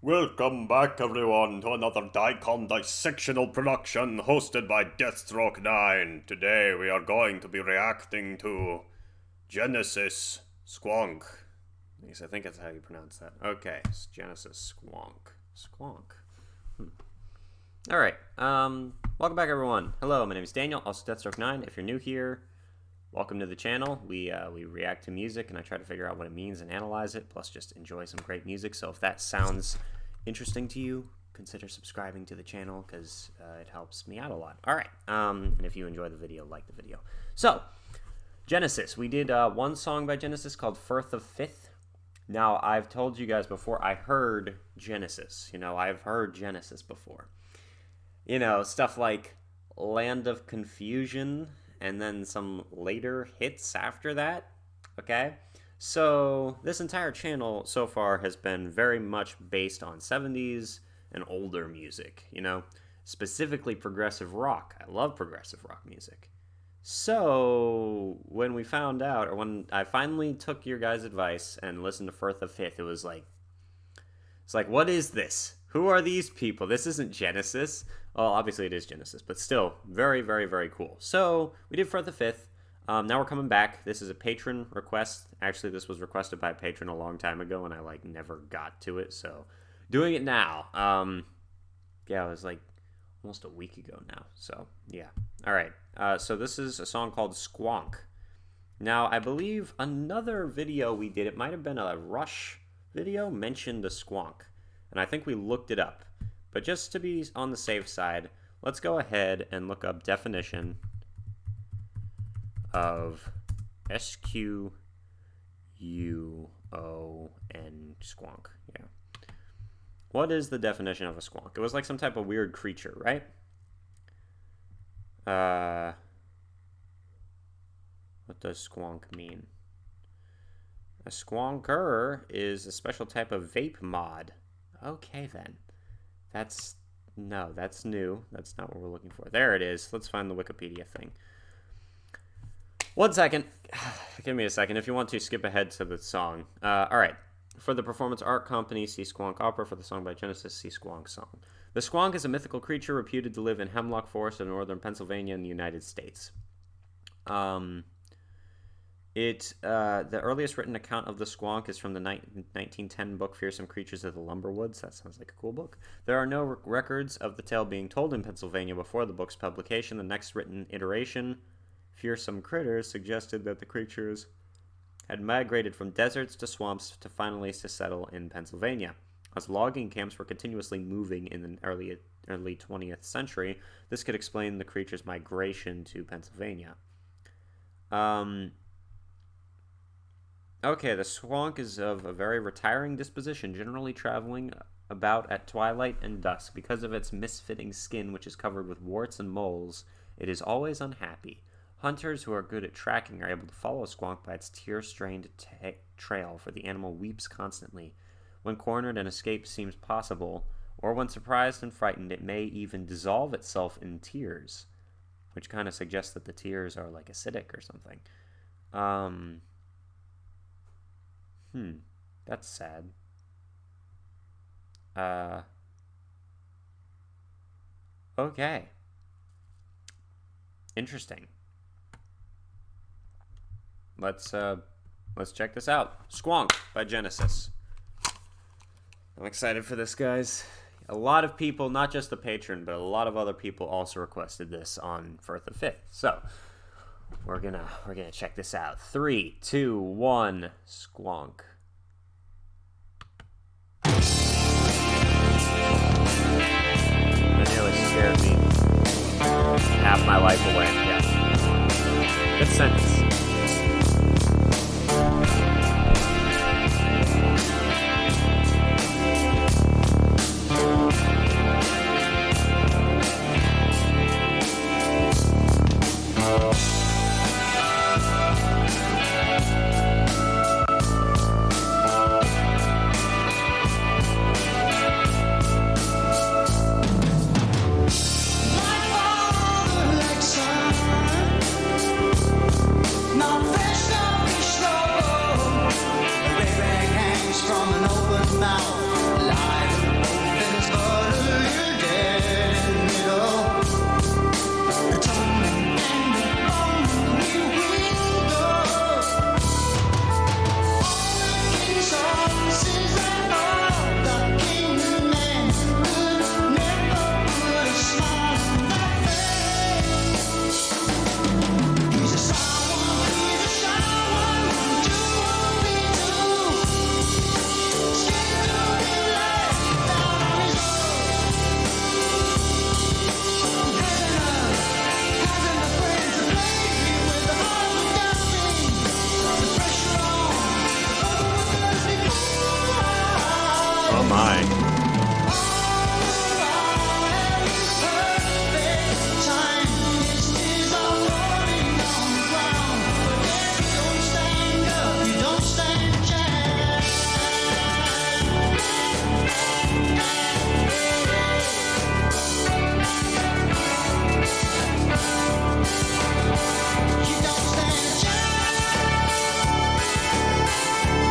Welcome back, everyone, to another dicondissectional production hosted by Deathstroke9. Today we are going to be reacting to Genesis Squonk. At least I think that's how you pronounce that. Okay, it's Genesis Squonk. Squonk. Alright, welcome back, everyone. Hello, my name is Daniel, also Deathstroke9. If you're new here, welcome to the channel. We react to music, and I try to figure out what it means and analyze it, plus just enjoy some great music. So if that sounds interesting to you, consider subscribing to the channel, because it helps me out a lot. All right, and if you enjoy the video, like the video. So, Genesis. We did one song by Genesis called Firth of Fifth. Now, I've told you guys before, I heard Genesis. I've heard Genesis before. Stuff like Land of Confusion, and then some later hits after that, okay? So this entire channel so far has been very much based on 70s and older music, specifically progressive rock. I love progressive rock music. So when we found out, or when I finally took your guys' advice and listened to Firth of Fifth, it's like, what is this? Who are these people? This isn't Genesis. Well, obviously it is Genesis, but still, very, very, very cool. So, we did Firth of Fifth. Now we're coming back. This is a patron request. Actually, this was requested by a patron a long time ago, and I, never got to it, so doing it now. Yeah, it was, almost a week ago now, so, yeah. All right, so this is a song called Squonk. Now, I believe another video we did, it might have been a Rush video, mentioned the Squonk, and I think we looked it up. But just to be on the safe side, let's go ahead and look up definition of S-Q-U-O-N, squonk. Yeah. What is the definition of a squonk? It was like some type of weird creature, right? What does squonk mean? A squonker is a special type of vape mod. Okay, then. That's new. That's not what we're looking for. There it is. Let's find the Wikipedia thing. 1 second. Give me a second. If you want to, skip ahead to the song. All right. For the performance art company, see Squonk Opera. For the song by Genesis, see Squonk Song. The squonk is a mythical creature reputed to live in hemlock forest in northern Pennsylvania in the United States. The earliest written account of the squonk is from the 1910 book Fearsome Creatures of the Lumberwoods. That sounds like a cool book. There are no records of the tale being told in Pennsylvania before the book's publication. The next written iteration, Fearsome Critters, suggested that the creatures had migrated from deserts to swamps to finally to settle in Pennsylvania. As logging camps were continuously moving in the early 20th century, this could explain the creature's migration to Pennsylvania. Okay, the squonk is of a very retiring disposition, generally traveling about at twilight and dusk. Because of its misfitting skin, which is covered with warts and moles, it is always unhappy. Hunters who are good at tracking are able to follow a squonk by its tear-stained trail, for the animal weeps constantly. When cornered, an escape seems possible, or when surprised and frightened, it may even dissolve itself in tears, which kind of suggests that the tears are acidic or something. That's sad. Okay. Interesting. Let's check this out. Squonk by Genesis. I'm excited for this, guys. A lot of people, not just the patron, but a lot of other people also requested this on Firth of Fifth. So, we're gonna check this out. 3, 2, 1, Squonk. That nearly scared me. Half my life away. Yeah. Good sentence. my.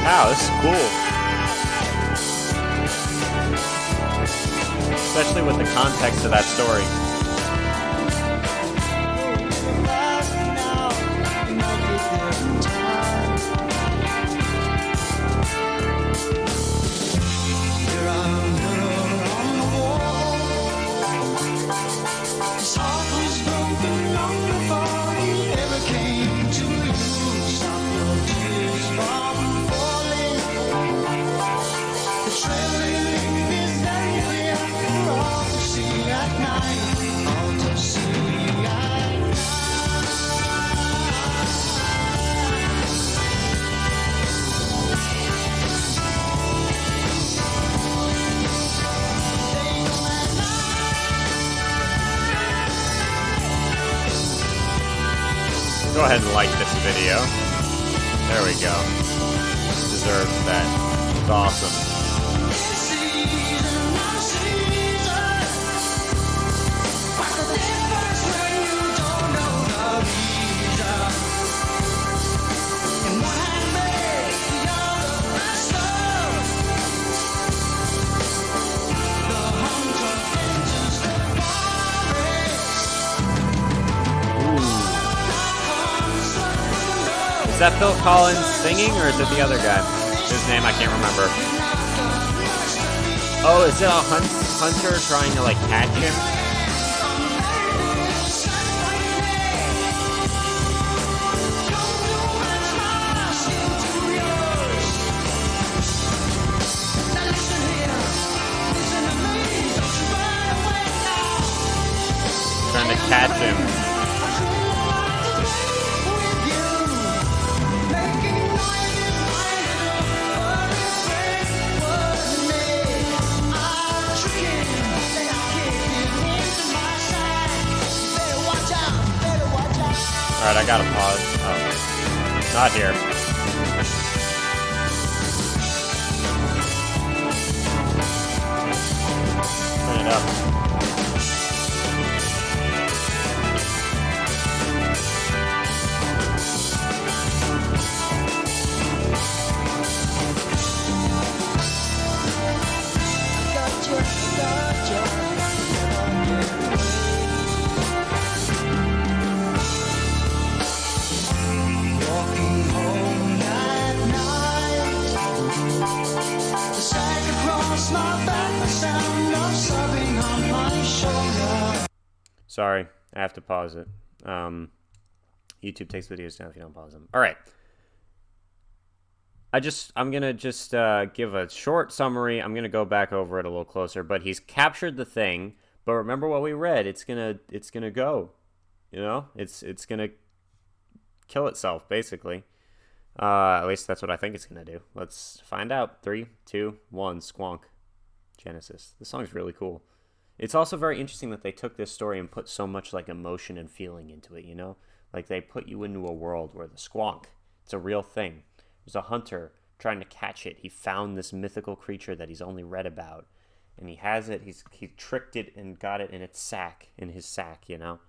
Wow, this is cool. Especially with the context of that story. Go ahead and like this video. There we go. Deserves that. It's awesome. Is that Phil Collins singing, or is it the other guy? His name I can't remember. Oh, is it a hunter trying to, like, catch him? Trying to catch him. Alright, I gotta pause. Oh, not here. Turn it up. Sorry, I have to pause it. YouTube takes videos down if you don't pause them. All right. I'm gonna just give a short summary. I'm gonna go back over it a little closer. But he's captured the thing. But remember what we read. It's gonna go. You know, it's gonna kill itself basically. At least that's what I think it's gonna do. Let's find out. 3, 2, 1. Squonk. Genesis. This song's really cool. It's also very interesting that they took this story and put so much like emotion and feeling into it, you know? Like they put you into a world where the squonk, it's a real thing. There's a hunter trying to catch it. He found this mythical creature that he's only read about. And he has it, he tricked it and got it in his sack, you know?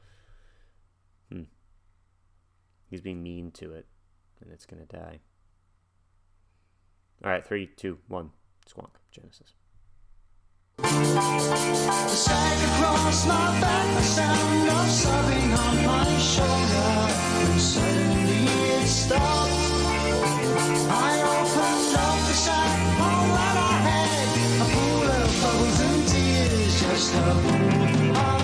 He's being mean to it, and it's gonna die. Alright, 3, 2, 1. Squonk. Genesis. The sag across my back, the sound of sobbing on my shoulder. And suddenly it stopped. I opened up the sack, all that I had. A pool of bubbles and tears, just a pool of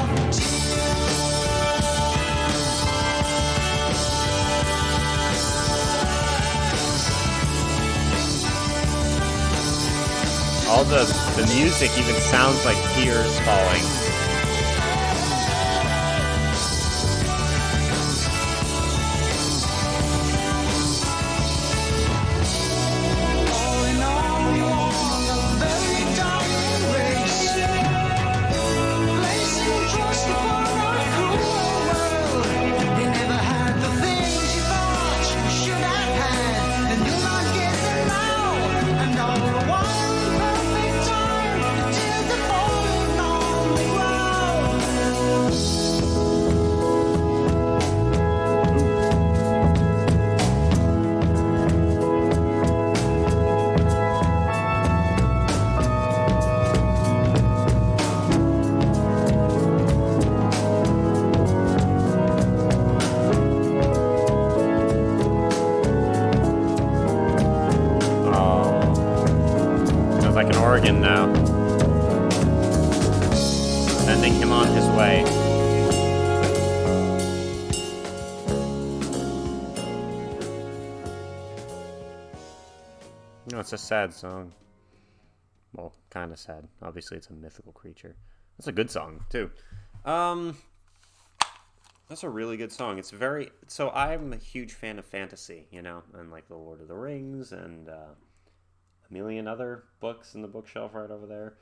All the music even sounds like tears falling. all in all, on the very dark like an organ now. Sending him on his way. No, it's a sad song. Well, kind of sad. Obviously, it's a mythical creature. That's a good song, too. That's a really good song. It's very... So, I'm a huge fan of fantasy, you know? And, like, The Lord of the Rings and a million other books in the bookshelf right over there.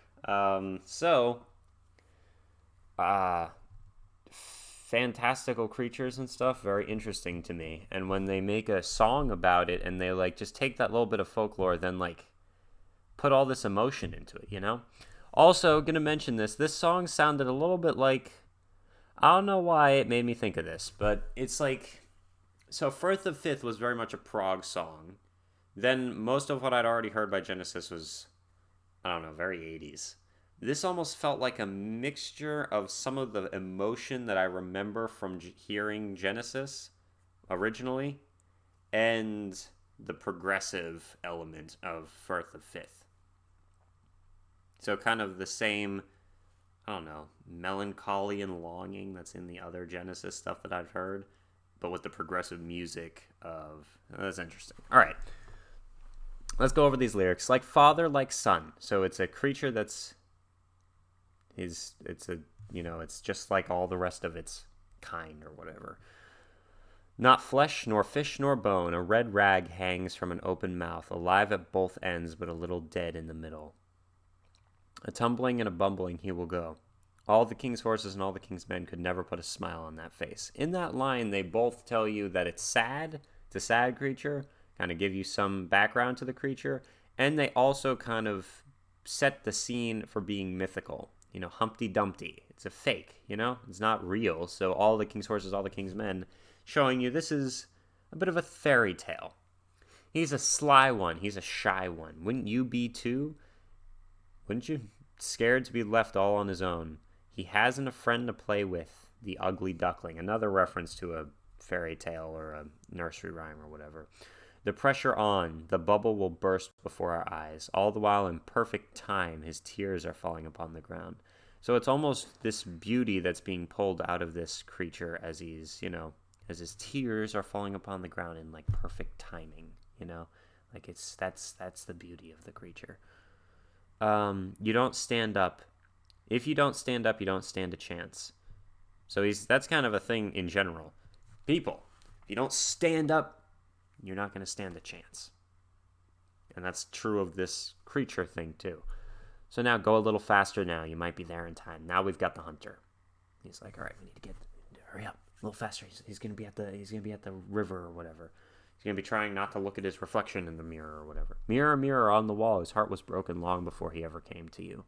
Fantastical creatures and stuff, very interesting to me. And when they make a song about it and they, like, just take that little bit of folklore, then, like, put all this emotion into it, you know? Also, gonna mention this song sounded a little bit like, I don't know why it made me think of this, but it's like, so Firth the Fifth was very much a prog song. Then most of what I'd already heard by Genesis was, I don't know, very 80s. This almost felt like a mixture of some of the emotion that I remember from hearing Genesis originally and the progressive element of Firth the Fifth. So kind of the same, I don't know, melancholy and longing that's in the other Genesis stuff that I've heard, but with the progressive music of... That's interesting. All right. Let's go over these lyrics. Like father, like son. So it's a creature that's... it's just like all the rest of its kind or whatever. Not flesh, nor fish, nor bone. A red rag hangs from an open mouth, alive at both ends, but a little dead in the middle. A tumbling and a bumbling he will go. All the king's horses and all the king's men could never put a smile on that face. In that line, they both tell you that it's sad. It's a sad creature. Kind of give you some background to the creature. And they also kind of set the scene for being mythical. You know, Humpty Dumpty. It's a fake, you know? It's not real. So all the king's horses, all the king's men, showing you this is a bit of a fairy tale. He's a sly one. He's a shy one. Wouldn't you be too? Wouldn't you? Scared to be left all on his own. He hasn't a friend to play with, the ugly duckling. Another reference to a fairy tale or a nursery rhyme or whatever. The pressure on, the bubble will burst before our eyes. All the while in perfect time, his tears are falling upon the ground. So it's almost this beauty that's being pulled out of this creature as he's, you know, as his tears are falling upon the ground in like perfect timing, you know? Like that's the beauty of the creature. You don't stand up. If you don't stand up, you don't stand a chance. So that's kind of a thing in general. People, if you don't stand up, you're not going to stand a chance. And that's true of this creature thing too. So now go a little faster now. You might be there in time. Now we've got the hunter. He's like, all right, we need to hurry up a little faster. He's going to be at the river or whatever. He's going to be trying not to look at his reflection in the mirror or whatever. Mirror, mirror on the wall, his heart was broken long before he ever came to you.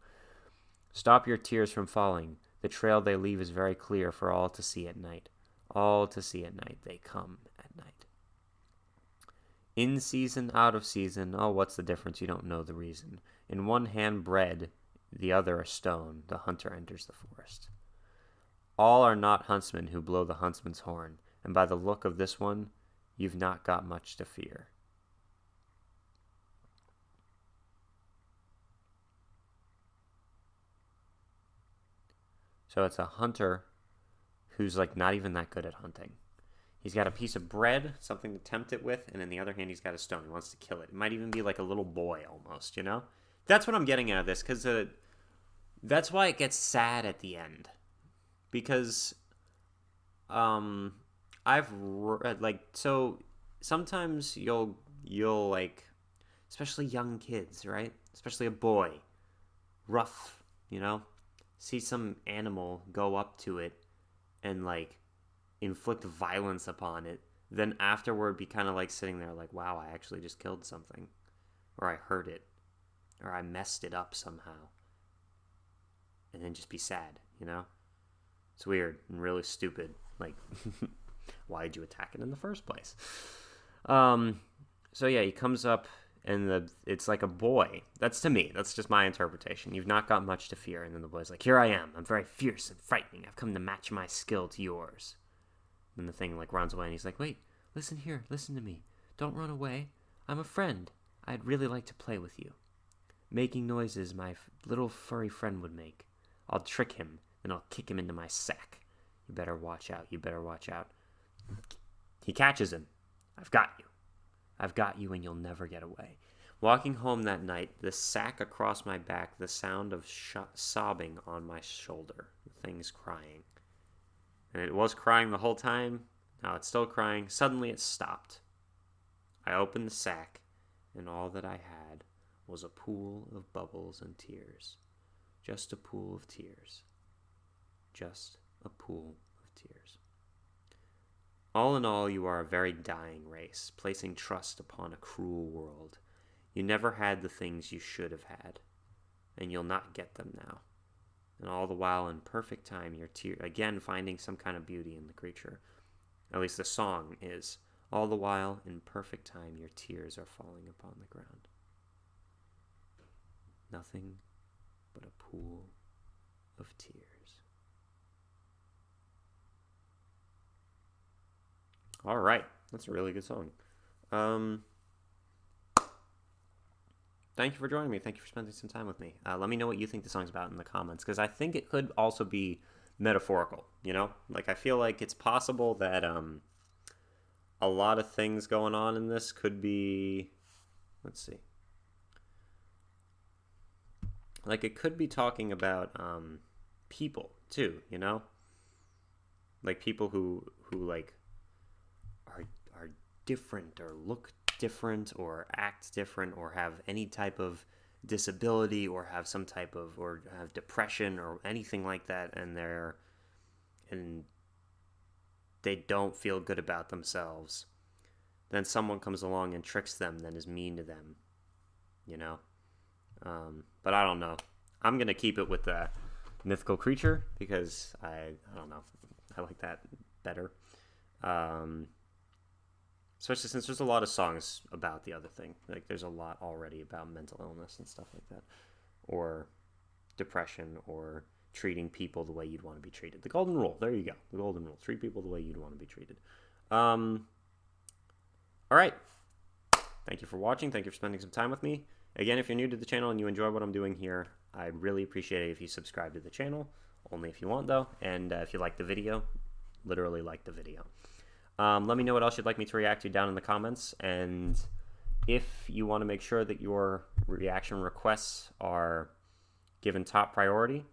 Stop your tears from falling. The trail they leave is very clear for all to see at night. All to see at night. They come at night. In season, out of season, oh, what's the difference? You don't know the reason. In one hand bread, the other a stone, the hunter enters the forest. All are not huntsmen who blow the huntsman's horn, and by the look of this one, you've not got much to fear. So it's a hunter who's like not even that good at hunting. He's got a piece of bread, something to tempt it with, and in the other hand, he's got a stone. He wants to kill it. It might even be like a little boy almost, you know? That's what I'm getting out of this, because that's why it gets sad at the end. Because I've read, like, so sometimes you'll like, especially young kids, right? Especially a boy, rough, you know? See some animal, go up to it, and like inflict violence upon it, then afterward be kind of like sitting there like, wow, I actually just killed something, or I hurt it, or I messed it up somehow, and then just be sad, you know? It's weird and really stupid. Like, why did you attack it in the first place? So yeah, he comes up and it's like a boy. That's to me. That's just my interpretation. You've not got much to fear. And then the boy's like, here I am. I'm very fierce and frightening. I've come to match my skill to yours. And the thing like runs away and he's like, wait, listen here. Listen to me. Don't run away. I'm a friend. I'd really like to play with you. making noises my little furry friend would make. I'll trick him, and I'll kick him into my sack. You better watch out. You better watch out. He catches him. I've got you. I've got you, and you'll never get away. Walking home that night, the sack across my back, the sound of sobbing on my shoulder. The thing's crying. And it was crying the whole time. Now it's still crying. Suddenly it stopped. I opened the sack, and all that I had was a pool of bubbles and tears. Just a pool of tears. Just a pool of tears. All in all, you are a very dying race, placing trust upon a cruel world. You never had the things you should have had, and you'll not get them now. And all the while, in perfect time, you're again finding some kind of beauty in the creature. At least the song is. All the while, in perfect time, your tears are falling upon the ground. Nothing but a pool of tears. All right, that's a really good song. Thank you for joining me. Thank you for spending some time with me. Let me know what you think the song's about in the comments, because I think it could also be metaphorical, you know? Like, I feel like it's possible that a lot of things going on in this could be... Let's see. Like, it could be talking about people, too, you know? Like, people who like, are different or look different or act different or have any type of disability or have some type of, or have depression or anything like that, and they don't feel good about themselves. Then someone comes along and tricks them, then is mean to them, you know? But I don't know. I'm going to keep it with the mythical creature because I don't know. I like that better. Especially since there's a lot of songs about the other thing. Like, there's a lot already about mental illness and stuff like that. Or depression, or treating people the way you'd want to be treated. The golden rule. There you go. The golden rule. Treat people the way you'd want to be treated. All right. Thank you for watching. Thank you for spending some time with me. Again, if you're new to the channel and you enjoy what I'm doing here, I'd really appreciate it if you subscribe to the channel. Only if you want, though. And if you like the video, literally like the video. Let me know what else you'd like me to react to down in the comments. And if you want to make sure that your reaction requests are given top priority,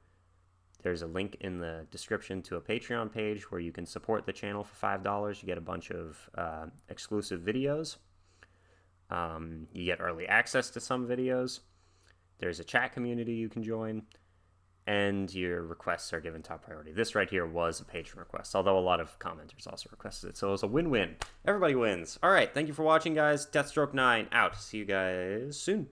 there's a link in the description to a Patreon page where you can support the channel for $5. You get a bunch of exclusive videos. You get early access to some videos. There's a chat community you can join. And your requests are given top priority. This right here was a patron request, although a lot of commenters also requested it. So it was a win-win. Everybody wins. All right, thank you for watching, guys. Deathstroke 9 out. See you guys soon.